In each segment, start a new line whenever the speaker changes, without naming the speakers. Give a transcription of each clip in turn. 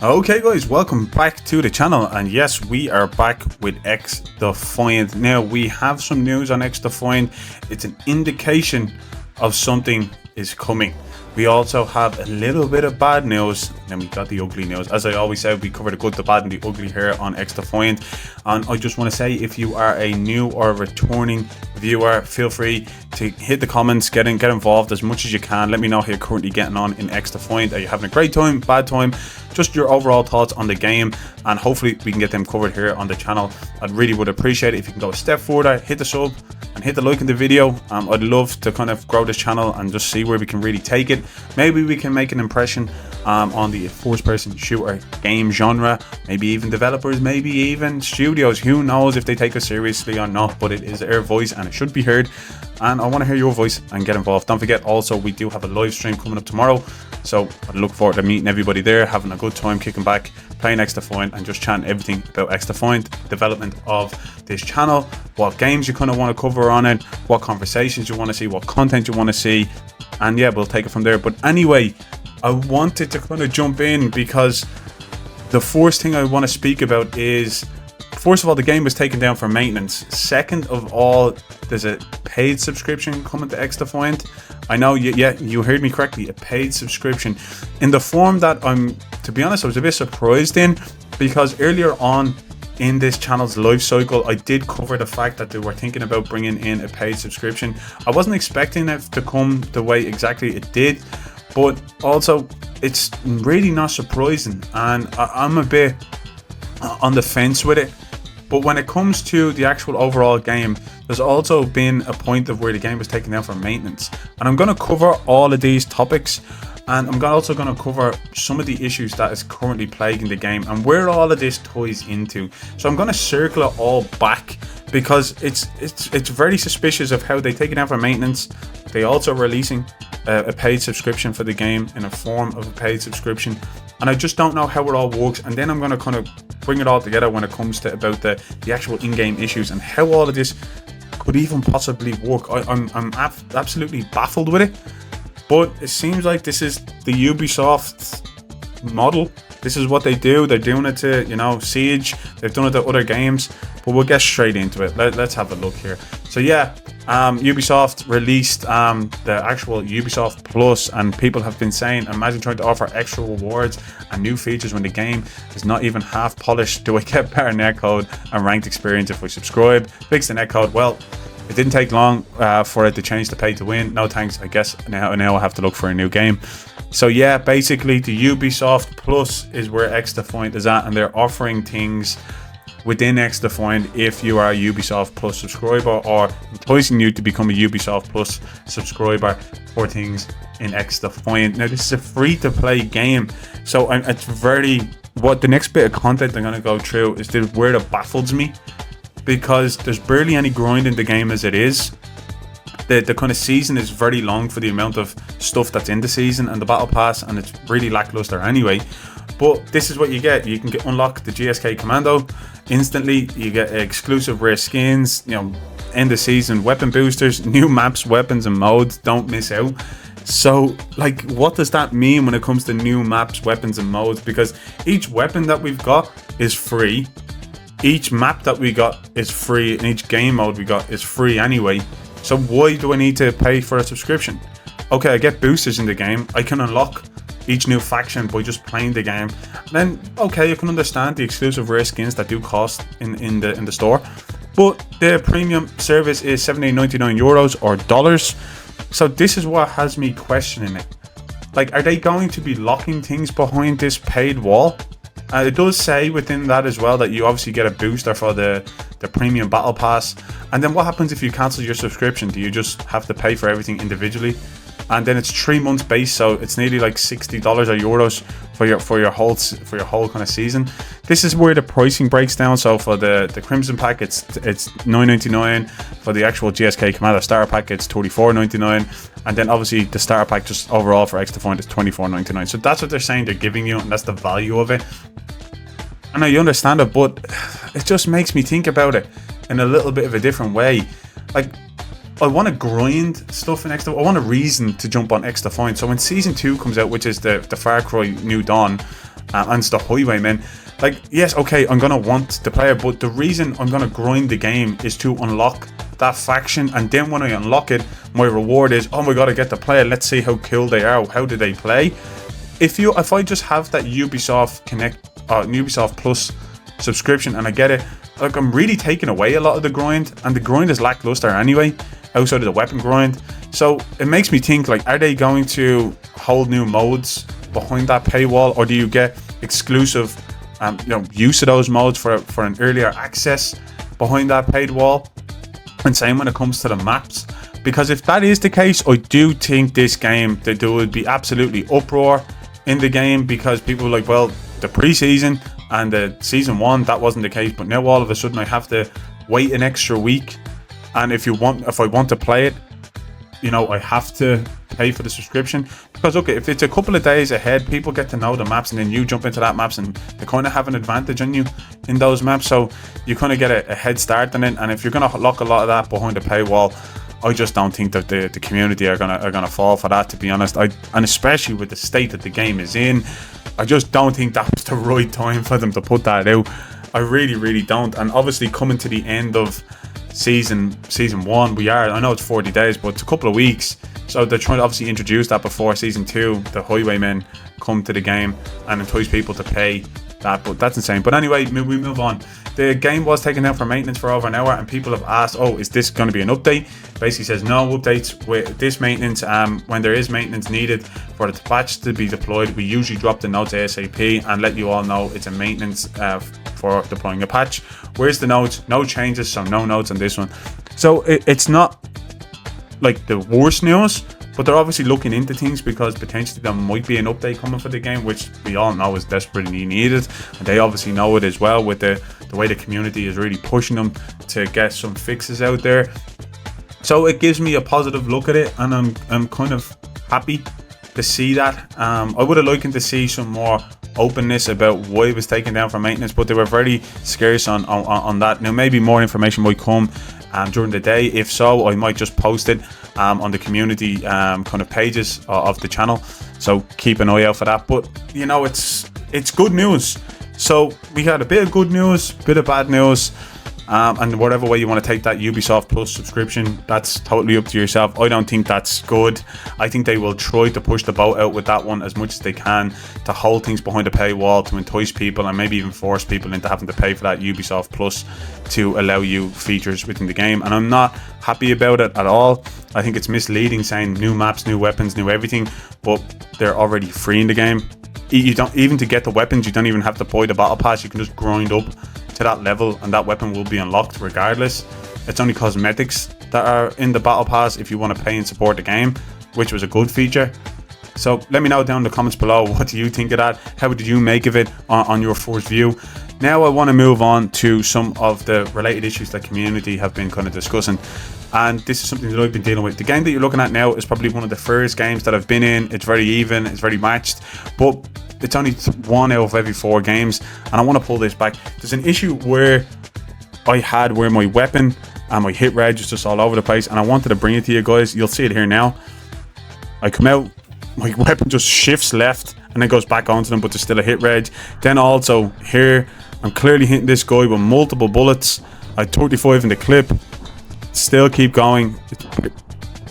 Okay guys, welcome back to the channel, and yes, we are back with XDefiant. Now we have some news on XDefiant. It's an indication of something is coming. We also have a little bit of bad news, and then we got the ugly news. As I always say, we cover the good, the bad, and the ugly here on XDefiant. And I just want to say, if you are a new or returning viewer, feel free to hit the comments, get involved as much as you can. Let me know how you're currently getting on in XDefiant. Are you having a great time, bad time? Just your overall thoughts on the game, and hopefully we can get them covered here on the channel. I really would appreciate it if you can go a step further, hit the sub and hit the like in the video. I'd love to kind of grow this channel and just see where we can really take it. Maybe we can make an impression on the first-person shooter game genre, maybe even developers, maybe even studios. Who knows if they take us seriously or not, but it is our voice and it should be heard, and I want to hear your voice and get involved. Don't forget, also, we do have a live stream coming up tomorrow, so I look forward to meeting everybody there, having a good time, kicking back, playing XDefiant, and just chatting everything about XDefiant, development of this channel, what games you kind of want to cover on it, what conversations you want to see, what content you want to see, and yeah, we'll take it from there. But anyway, I wanted to kind of jump in because the first thing I want to speak about is, first of all, the game was taken down for maintenance. Second of all, there's a paid subscription coming to XDefiant. I know, yeah, you heard me correctly, a paid subscription in the form that to be honest, I was a bit surprised in, because earlier on in this channel's life cycle, I did cover the fact that they were thinking about bringing in a paid subscription. I wasn't expecting it to come the way exactly it did, but also it's really not surprising, and I'm a bit on the fence with it. But when it comes to the actual overall game, there's also been a point of where the game was taken down for maintenance, and I'm going to cover all of these topics, and I'm also going to cover some of the issues that is currently plaguing the game and where all of this ties into. So I'm going to circle it all back, because it's very suspicious of how they take it down for maintenance. They also releasing a paid subscription for the game in a form of a paid subscription, and I just don't know how it all works. And then I'm going to kind of bring it all together when it comes to about the actual in-game issues and how all of this could even possibly work. I'm absolutely baffled with it, but it seems like this is the Ubisoft model. This is what they do. They're doing it to, you know, Siege. They've done it to other games, but we'll get straight into it. Let's have a look here. So yeah, Ubisoft released the actual Ubisoft Plus, and people have been saying, imagine trying to offer extra rewards and new features when the game is not even half polished. Do I get better netcode and ranked experience if we subscribe? Fix the netcode. Well, it didn't take long for it to change the pay to win. No thanks, I guess. Now I have to look for a new game. So yeah, basically the Ubisoft Plus is where XDefiant is at, and they're offering things within XDefiant if you are a Ubisoft Plus subscriber, or enticing you to become a Ubisoft Plus subscriber for things in XDefiant. Now, this is a free-to-play game, so it's what the next bit of content I'm going to go through is where it baffles me, because there's barely any grind in the game as it is. The kind of season is very long for the amount of stuff that's in the season and the battle pass, and it's really lackluster anyway. But this is what you get. You can unlock the GSK Commando instantly. You get exclusive rare skins, you know, end of season weapon boosters, new maps, weapons, and modes. Don't miss out. So, like, what does that mean when it comes to new maps, weapons, and modes? Because each weapon that we've got is free. Each map that we got is free, and each game mode we got is free anyway. So why do I need to pay for a subscription? Okay, I get boosters in the game. I can unlock each new faction by just playing the game. And then, okay, you can understand the exclusive rare skins that do cost in the store. But the premium service is €78.99 or dollars. So this is what has me questioning it. Like, are they going to be locking things behind this paid wall? It does say within that as well that you obviously get a booster for the premium battle pass. And then what happens if you cancel your subscription? Do you just have to pay for everything individually? And then it's 3 months base, so it's nearly like $60 or euros for your whole kind of season. This is where the pricing breaks down. So for the Crimson pack, it's $9.99. For the actual GSK Commander starter pack, it's $34.99. And then obviously the starter pack just overall for XDefiant is $24.99. So that's what they're saying they're giving you, and that's the value of it. I know you understand it, but it just makes me think about it in a little bit of a different way. Like, I want to grind stuff in XDefiant. I want a reason to jump on XDefiant. So when Season 2 comes out, which is the Far Cry New Dawn, and it's the highwaymen. Like, yes, okay, I'm gonna want the player, but the reason I'm gonna grind the game is to unlock that faction, and then when I unlock it, my reward is, oh my god, I get the player, let's see how cool they are, how do they play. If I just have that Ubisoft Connect, Ubisoft Plus subscription, and I get it, like, I'm really taking away a lot of the grind, and the grind is lackluster anyway, outside of the weapon grind. So it makes me think, like, are they going to hold new modes behind that paywall, or do you get exclusive use of those modes for an earlier access behind that paid wall? And same when it comes to the maps, because if that is the case, I do think this game, that there would be absolutely uproar in the game, because people are like, well, the pre-season and the season 1, that wasn't the case, but now all of a sudden I have to wait an extra week, and if I want to play it, I have to pay for the subscription. Because okay, if it's a couple of days ahead, people get to know the maps, and then you jump into that maps, and they kind of have an advantage on you in those maps, so you kind of get a head start on it. And if you're going to lock a lot of that behind the paywall, I just don't think that the community are gonna fall for that, to be honest. And especially with the state that the game is in, I just don't think that was the right time for them to put that out. I really don't. And obviously coming to the end of season 1, I know it's 40 days, but it's a couple of weeks, so they're trying to obviously introduce that before season 2, the highwaymen come to the game, and entice people to pay that. But that's insane. But anyway, we move on. The game was taken down for maintenance for over an hour, and people have asked, oh, is this going to be an update? Basically says no updates with this maintenance. When there is maintenance needed for the patch to be deployed, we usually drop the notes ASAP and let you all know it's a maintenance for deploying a patch. Where's the notes? No changes, so no notes on this one. So it's not like the worst news, but they're obviously looking into things, because potentially there might be an update coming for the game, which we all know is desperately needed, and they obviously know it as well, with the way the community is really pushing them to get some fixes out there. So it gives me a positive look at it, and I'm kind of happy to see that. I would have liked to see some more openness about why it was taken down for maintenance, but they were very scarce on that. Now maybe more information might come during the day. If so, I might just post it on the community kind of pages of the channel, so keep an eye out for that. But it's good news. So we had a bit of good news, bit of bad news, and whatever way you want to take that Ubisoft Plus subscription, that's totally up to yourself. I don't think that's good. I think they will try to push the boat out with that one as much as they can, to hold things behind a paywall, to entice people, and maybe even force people into having to pay for that Ubisoft Plus to allow you features within the game. And I'm not happy about it at all. I think it's misleading saying new maps, new weapons, new everything, but they're already free in the game. You don't even, to get the weapons, you don't even have to buy the battle pass. You can just grind up to that level, and that weapon will be unlocked regardless. It's only cosmetics that are in the battle pass if you want to pay and support the game, which was a good feature. So let me know down in the comments below, what do you think of that? How did you make of it on your first view? Now I want to move on to some of the related issues that community have been kind of discussing, and this is something that I've been dealing with. The game that you're looking at now is probably one of the first games that I've been in. It's very even, it's very matched, but it's only 1 out of every 4 games, and I want to pull this back. There's an issue where my weapon and my hit reg is just all over the place, and I wanted to bring it to you guys. You'll see it here now. I come out, my weapon just shifts left and then goes back onto them, but there's still a hit reg. Then also here, I'm clearly hitting this guy with multiple bullets. I had 35 in the clip, still keep going.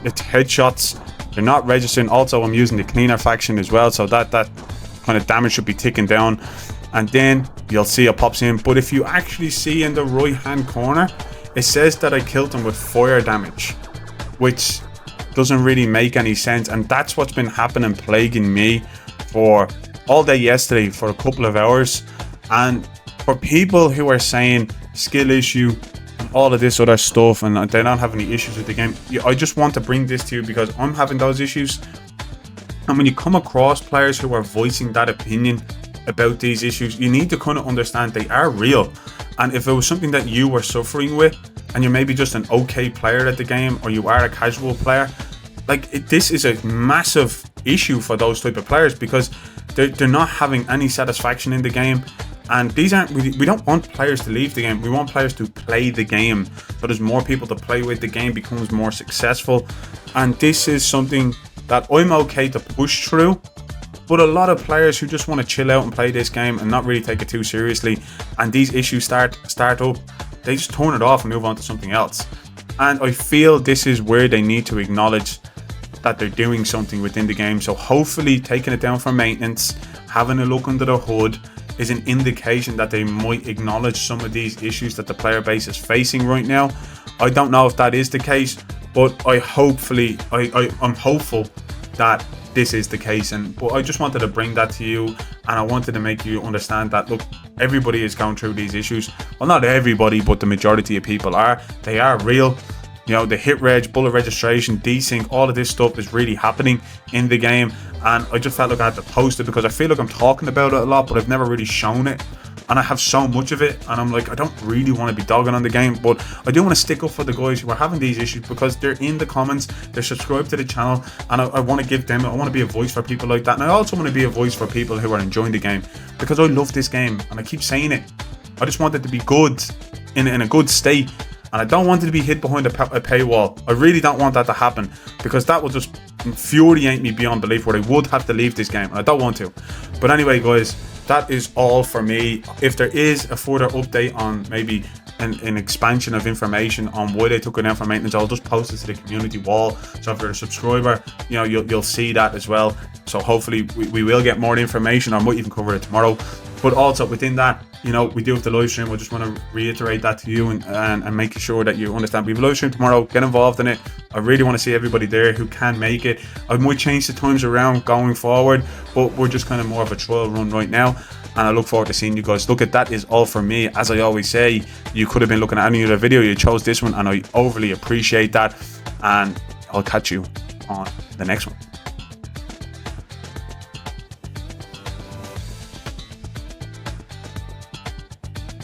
It's headshots, they're not registering. Also, I'm using the cleaner faction as well, so that kind of damage should be ticking down, and then you'll see it pops in. But if you actually see in the right hand corner, it says that I killed him with fire damage, which doesn't really make any sense. And that's what's been happening, plaguing me for all day yesterday, for a couple of hours. And for people who are saying skill issue and all of this other stuff, and they don't have any issues with the game, I just want to bring this to you because I'm having those issues. And when you come across players who are voicing that opinion about these issues, you need to kind of understand they are real. And if it was something that you were suffering with, and you're maybe just an okay player at the game, or you are a casual player, this is a massive issue for those type of players, because they're not having any satisfaction in the game. And these aren't, we don't want players to leave the game. We want players to play the game, so there's more people to play with, the game becomes more successful. And this is something that I'm okay to push through, But a lot of players who just want to chill out and play this game and not really take it too seriously, and these issues start up, they just turn it off and move on to something else. And I feel this is where they need to acknowledge that they're doing something within the game. So hopefully taking it down for maintenance, having a look under the hood, is an indication that they might acknowledge some of these issues that the player base is facing right now. I don't know if that is the case, but I'm hopeful that this is the case. But I just wanted to bring that to you, and I wanted to make you understand that, look, everybody is going through these issues. Well, not everybody, but the majority of people are. They are real. You know, the hit reg, bullet registration, desync, all of this stuff is really happening in the game. And I just felt like I had to post it because I feel like I'm talking about it a lot, but I've never really shown it. And I have so much of it, and I'm like, I don't really want to be dogging on the game, but I do want to stick up for the guys who are having these issues, because they're in the comments, they're subscribed to the channel, and I want to give them, I want to be a voice for people like that. And I also want to be a voice for people who are enjoying the game, because I love this game, and I keep saying it. I just want it to be good, in a good state, and I don't want it to be hid behind a paywall. I really don't want that to happen, because that will just infuriate me beyond belief, where I would have to leave this game, and I don't want to. But anyway, guys, that is all for me. If there is a further update on maybe an expansion of information on why they took it down for maintenance, I'll just post it to the community wall. So if you're a subscriber, you know, you'll see that as well. So hopefully we will get more information. I might even cover it tomorrow. But also within that, you know, we do have the live stream. I just want to reiterate that to you and make sure that you understand. We have a live stream tomorrow. Get involved in it. I really want to see everybody there who can make it. I might change the times around going forward, but we're just kind of more of a trial run right now. And I look forward to seeing you guys. Look, that is all for me. As I always say, you could have been looking at any other video. You chose this one, and I overly appreciate that. And I'll catch you on the next one.